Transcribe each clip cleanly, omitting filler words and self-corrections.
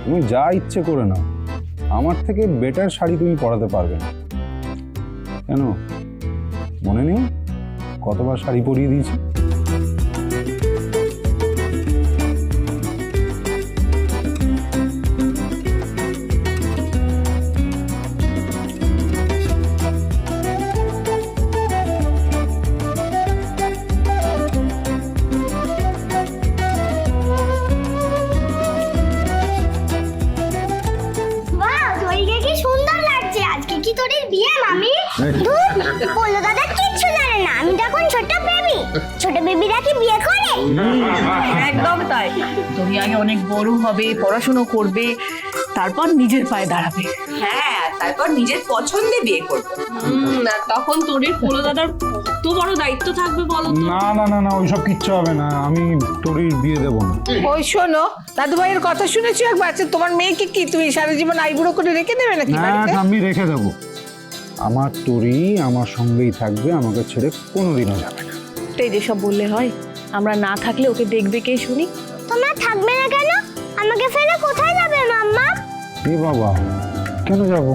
তুমি যা ইচ্ছে করে নাও, আমার থেকে বেটার শাড়ি তুমি পরাতে পারবে না। কেন মনে নেই কতবার শাড়ি পরিয়ে দিয়েছি? বললো দাদা কিচ্ছু জানে না, আমি তখন ছোট বেবি। ছোট বেবিরা কি বিয়ে করে? একদম তাই। তুমি আগে অনেক বড় হবে, পড়াশোনা করবে, তারপর নিজের পায়ে দাঁড়াবে। হ্যাঁ, তারপর নিজের পছন্দে বিয়ে করবে। তখন তোর পোলো দাদার কত বড় দায়িত্ব থাকবে বলো তো। না না না না, ওইসব কিচ্ছু হবে না, আমি তোরির বিয়ে দেবো না। ওই শোনো, দাদু ভাইয়ের কথা শুনেছো একবার? আচ্ছা, তোমার মেয়েকে কি তুমি সারা জীবন আইবুড়ো করে রেখে দেবে নাকি বাড়িতে? আমি রেখে দেবো। আমার তোরি আমার সঙ্গেই থাকবে, আমাকে ছেড়ে কোনোদিনও যাবে না। এই যেসব বললে হয়? আমরা না থাকলে ওকে দেখবে কে শুনি? তোমরা থাকবে না কেন? আমাকে ফেলে কোথায় যাবে মাম্মা? এ বাবা, কেন যাব?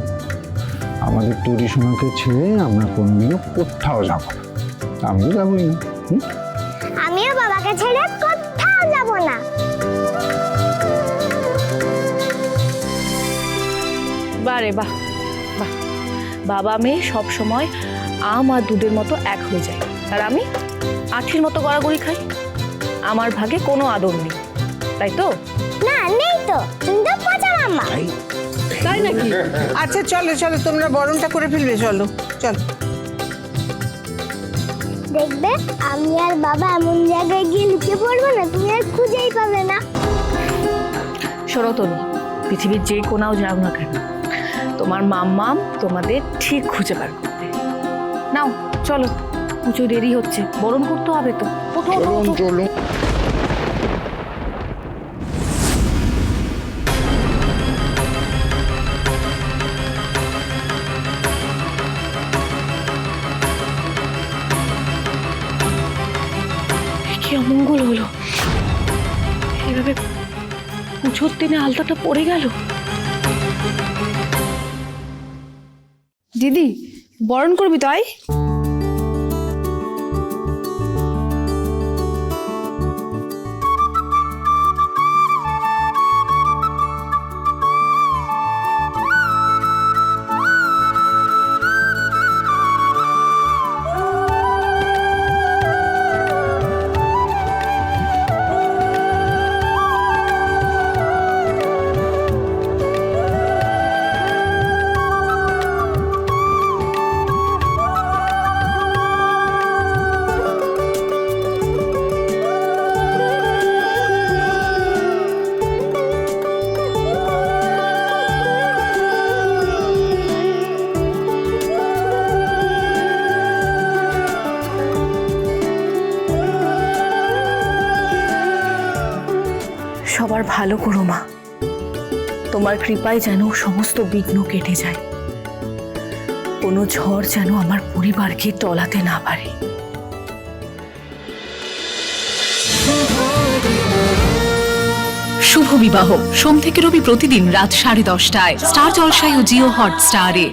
আমাদের তোরি সোনাকে ছেড়ে আমরা কোনোদিনও কোথাও যাব না। আমিও যাবই না। আমিও বাবাকে ছেড়ে কোথাও যাব না। বারে বাহ বাহ, বাবা মেয়ে সব সময় আম আর দুধের মতো এক হয়ে যায়, আর আমি আঠির মতো গড়াগড়ি খাই। আমার ভাগে কোনো আদর নেই, তাই তো? না, নেই তো, তুমি তো পচা মাম্মা। তাই নাকি? আচ্ছা চলো চলো, তোমরা বরণটা করে ফেলবে, চলো চলো। দেখবে আমি আর বাবা এমন জায়গায় গিয়ে লুকিয়ে পড়বো না, তুমি আর খুঁজেই পাবে না। শোনো তনু, পৃথিবীর যে কোনাও যাও না কেন, তোমার মাম্মাম তোমাদের ঠিক খুঁজে বার করবে। নাও চলো, প্রচুর দেরি হচ্ছে, বরণ করতে হবে তো। ওঠো, ওঠো, ওঠো। কি অমঙ্গল হলো, এভাবে পুজোর দিনে আলতাটা পড়ে গেল। দিদি, বরণ করবি তাই? সবার ভালো করো মা, তোমার কৃপায় যেন সমস্ত বিঘ্ন কেটে যায়, কোনো ঝড় যেন আমার পরিবারকে টলাতে না পারে। শুভ বিবাহ সোম থেকে রবি প্রতিদিন রাত 10:30টায় স্টার জলসায় ও জিও হটস্টারে।